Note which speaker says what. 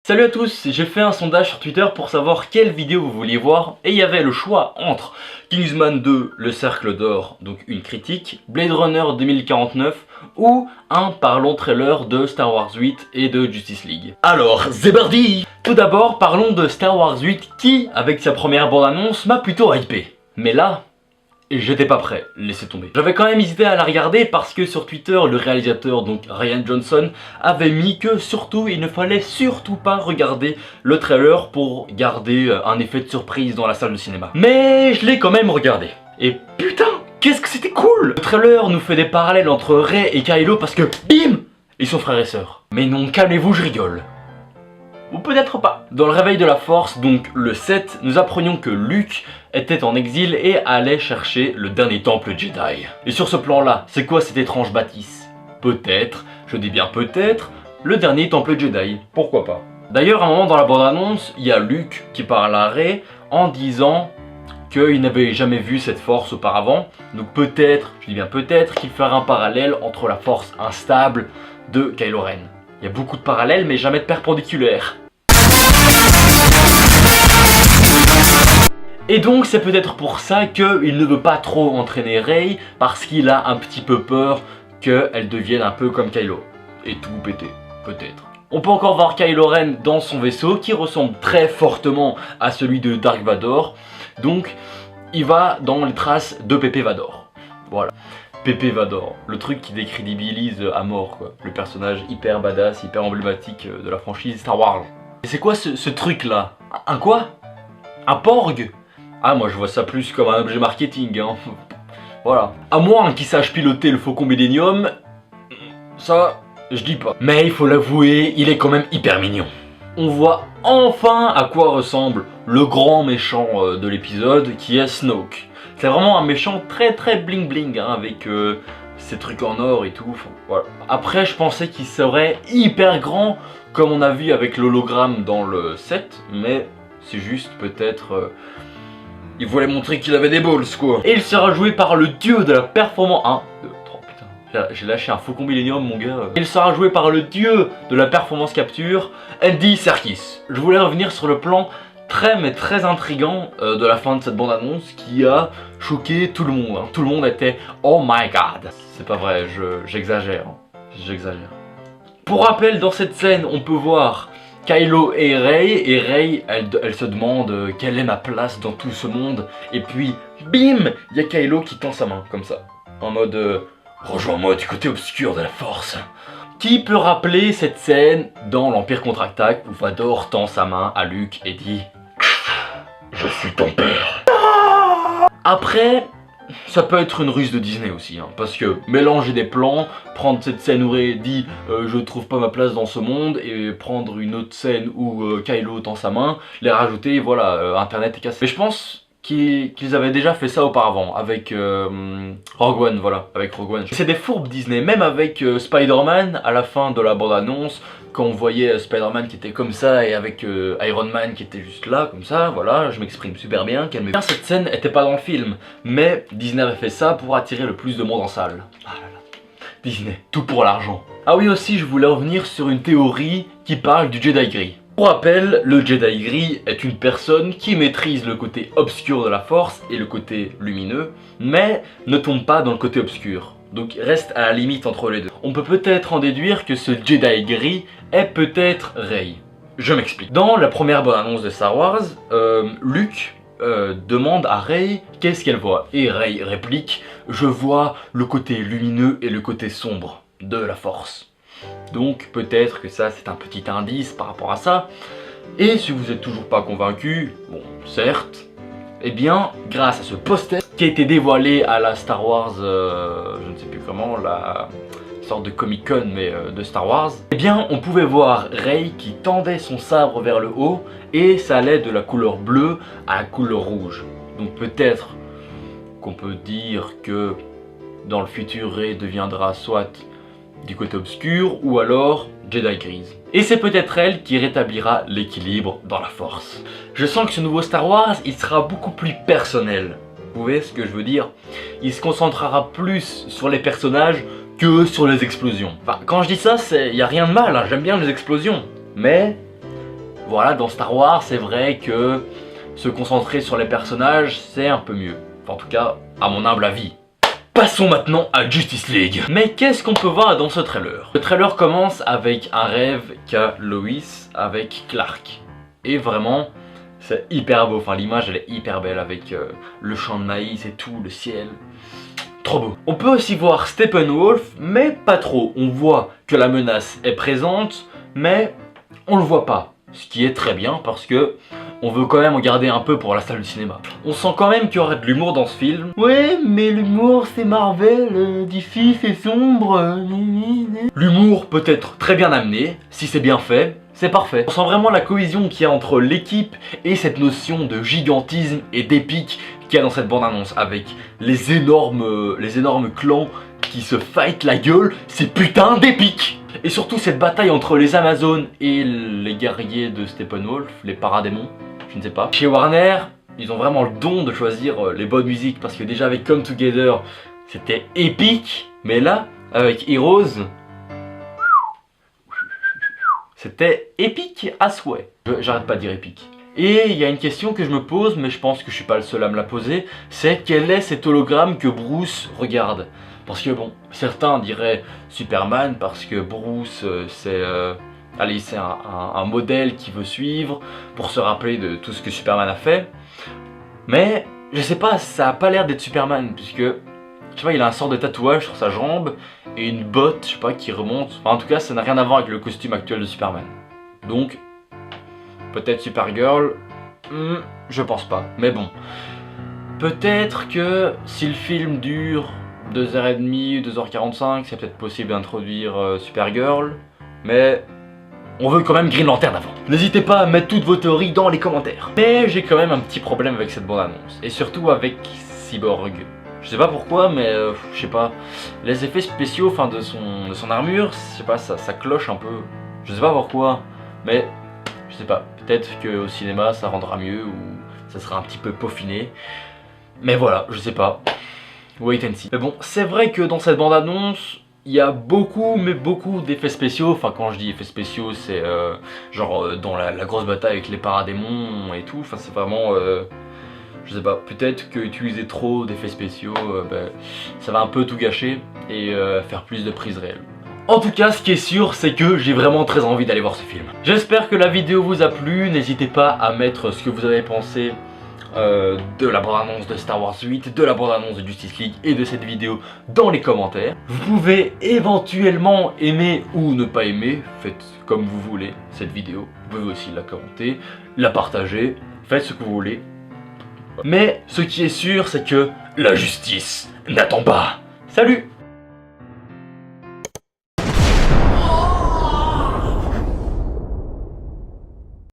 Speaker 1: Salut à tous, j'ai fait un sondage sur Twitter pour savoir quelle vidéo vous vouliez voir et il y avait le choix entre Kingsman 2, le cercle d'or, donc une critique, Blade Runner 2049 ou un parlons trailer de Star Wars 8 et de Justice League. Alors, c'est parti! Tout d'abord, parlons de Star Wars 8 qui, avec sa première bande-annonce, m'a plutôt hypé. Mais là, j'étais pas prêt, laissez tomber. J'avais quand même hésité à la regarder parce que sur Twitter, le réalisateur, donc Rian Johnson, avait mis que surtout, il ne fallait surtout pas regarder le trailer pour garder un effet de surprise dans la salle de cinéma. Mais je l'ai quand même regardé. Et putain, qu'est-ce que c'était cool! Le trailer nous fait des parallèles entre Rey et Kylo parce que BIM! Ils sont frères et sœurs. Mais non, calmez-vous, je rigole. Ou peut-être pas. Dans le réveil de la force, donc le 7, nous apprenions que Luke était en exil et allait chercher le dernier temple Jedi. Et sur ce plan-là, c'est quoi cette étrange bâtisse? Peut-être, je dis bien peut-être, le dernier temple Jedi. Pourquoi pas? D'ailleurs, à un moment dans la bande-annonce, il y a Luke qui parle à Rey en disant qu'il n'avait jamais vu cette force auparavant. Donc peut-être, je dis bien peut-être, qu'il fera un parallèle entre la force instable de Kylo Ren. Il y a beaucoup de parallèles mais jamais de perpendiculaires. Et donc c'est peut-être pour ça qu'il ne veut pas trop entraîner Rey parce qu'il a un petit peu peur qu'elle devienne un peu comme Kylo. Et tout péter, peut-être. On peut encore voir Kylo Ren dans son vaisseau qui ressemble très fortement à celui de Dark Vador. Donc il va dans les traces de Pepe Vador. Voilà. Pepe Vador, le truc qui décrédibilise à mort quoi. Le personnage hyper badass, hyper emblématique de la franchise Star Wars. Et c'est quoi ce truc là? Un quoi? Un porg? Ah moi je vois ça plus comme un objet marketing hein. Voilà. À moins qu'il sache piloter le Faucon Millennium, ça je dis pas. Mais il faut l'avouer, il est quand même hyper mignon. On voit enfin à quoi ressemble le grand méchant de l'épisode qui est Snoke. C'est vraiment un méchant très bling bling hein, avec ces trucs en or et tout. Enfin, voilà. Après je pensais qu'il serait hyper grand comme on a vu avec l'hologramme dans le 7, mais c'est juste peut-être... il voulait montrer qu'il avait des balls quoi. Et il sera joué par le dieu de la performance... 1, 2, 3, putain. J'ai lâché un Faucon Millennium mon gars. Il sera joué par le dieu de la performance capture, Andy Serkis. Je voulais revenir sur le plan très intriguant de la fin de cette bande-annonce qui a choqué tout le monde. Hein. Tout le monde était oh my god. C'est pas vrai, j'exagère. J'exagère. Pour rappel, dans cette scène, on peut voir Kylo et Rey, elle se demande quelle est ma place dans tout ce monde. Et puis, bim, il y a Kylo qui tend sa main, comme ça. En mode, rejoins-moi du côté obscur de la force. Qui peut rappeler cette scène dans l'Empire contre-attaque où Vador tend sa main à Luke et dit « Je suis ton père ». Après, ça peut être une ruse de Disney aussi, hein, parce que mélanger des plans, prendre cette scène où Rey dit je trouve pas ma place dans ce monde, et prendre une autre scène où Kylo tend sa main, les rajouter, et voilà, Internet est cassé. Mais je pense qu'ils avaient déjà fait ça auparavant, avec Rogue One, voilà, avec Rogue One. C'est des fourbes Disney, même avec Spider-Man, à la fin de la bande-annonce, quand on voyait Spider-Man qui était comme ça, et avec Iron Man qui était juste là, comme ça, voilà, je m'exprime super bien, calmez-vous. Cette scène était pas dans le film, mais Disney avait fait ça pour attirer le plus de monde en salle. Ah là là, Disney, tout pour l'argent. Ah oui aussi, je voulais revenir sur une théorie qui parle du Jedi gris. Pour rappel, le Jedi gris est une personne qui maîtrise le côté obscur de la force et le côté lumineux, mais ne tombe pas dans le côté obscur. Donc reste à la limite entre les deux. On peut peut-être en déduire que ce Jedi gris est peut-être Rey. Je m'explique. Dans la première bande-annonce de Star Wars, Luke demande à Rey qu'est-ce qu'elle voit. Et Rey réplique « Je vois le côté lumineux et le côté sombre de la force ». Donc peut-être que ça c'est un petit indice par rapport à ça. Et si vous êtes toujours pas convaincu, bon certes, eh bien grâce à ce poster qui a été dévoilé à la Star Wars, je ne sais plus comment, la sorte de Comic Con mais de Star Wars, eh bien on pouvait voir Rey qui tendait son sabre vers le haut et ça allait de la couleur bleue à la couleur rouge. Donc peut-être qu'on peut dire que dans le futur Rey deviendra soit du côté obscur ou alors Jedi grise. Et c'est peut-être elle qui rétablira l'équilibre dans la force. Je sens que ce nouveau Star Wars, il sera beaucoup plus personnel. Vous voyez ce que je veux dire? Il se concentrera plus sur les personnages que sur les explosions. Enfin, quand je dis ça, il n'y a rien de mal, hein, j'aime bien les explosions. Mais voilà, dans Star Wars, c'est vrai que se concentrer sur les personnages, c'est un peu mieux. Enfin, en tout cas, à mon humble avis. Passons maintenant à Justice League. Mais qu'est-ce qu'on peut voir dans ce trailer? Le trailer commence avec un rêve qu'a Lois avec Clark. Et vraiment, c'est hyper beau. Enfin, l'image, elle est hyper belle avec le champ de maïs et tout, le ciel. Trop beau. On peut aussi voir Steppenwolf, mais pas trop. On voit que la menace est présente, mais on le voit pas. Ce qui est très bien parce que on veut quand même en garder un peu pour la salle de cinéma. On sent quand même qu'il y aurait de l'humour dans ce film. Ouais, mais l'humour c'est Marvel, DC c'est sombre. L'humour peut être très bien amené, si c'est bien fait, c'est parfait. On sent vraiment la cohésion qu'il y a entre l'équipe et cette notion de gigantisme et d'épique qu'il y a dans cette bande-annonce avec les énormes clans qui se fight la gueule, c'est putain d'épique. Et surtout cette bataille entre les Amazones et les guerriers de Steppenwolf, les paradémons, je ne sais pas. Chez Warner, ils ont vraiment le don de choisir les bonnes musiques parce que déjà avec Come Together, c'était épique. Mais là, avec Heroes, c'était épique à souhait. J'arrête pas de dire épique. Et il y a une question que je me pose, mais je pense que je suis pas le seul à me la poser, c'est quel est cet hologramme que Bruce regarde? Parce que bon, certains diraient Superman parce que Bruce c'est un modèle qui veut suivre pour se rappeler de tout ce que Superman a fait. Mais je sais pas, ça a pas l'air d'être Superman puisque je sais pas, il a un sort de tatouage sur sa jambe et une botte, je sais pas, qui remonte. Enfin, en tout cas, ça n'a rien à voir avec le costume actuel de Superman. Donc, peut-être Supergirl, je pense pas. Mais bon, peut-être que si le film dure 2h30, 2h45, c'est peut-être possible d'introduire Supergirl, mais on veut quand même Green Lantern avant. N'hésitez pas à mettre toutes vos théories dans les commentaires. Mais j'ai quand même un petit problème avec cette bande-annonce, et surtout avec Cyborg. Je sais pas pourquoi, mais je sais pas, les effets spéciaux enfin de son armure, je sais pas, ça cloche un peu. Je sais pas pourquoi, mais je sais pas, peut-être qu'au cinéma ça rendra mieux ou ça sera un petit peu peaufiné. Mais voilà, je sais pas. Wait and see. Mais bon, c'est vrai que dans cette bande-annonce, il y a beaucoup, mais beaucoup d'effets spéciaux. Enfin, quand je dis effets spéciaux, c'est genre dans la grosse bataille avec les paradémons et tout. Enfin, c'est vraiment, je sais pas, peut-être que utiliser trop d'effets spéciaux, ça va un peu tout gâcher et faire plus de prises réelles. En tout cas, ce qui est sûr, c'est que j'ai vraiment très envie d'aller voir ce film. J'espère que la vidéo vous a plu. N'hésitez pas à mettre ce que vous avez pensé de la bande-annonce de Star Wars 8, de la bande-annonce de Justice League et de cette vidéo dans les commentaires. Vous pouvez éventuellement aimer ou ne pas aimer, faites comme vous voulez cette vidéo. Vous pouvez aussi la commenter, la partager, faites ce que vous voulez. Mais ce qui est sûr, c'est que la justice n'attend pas. Salut!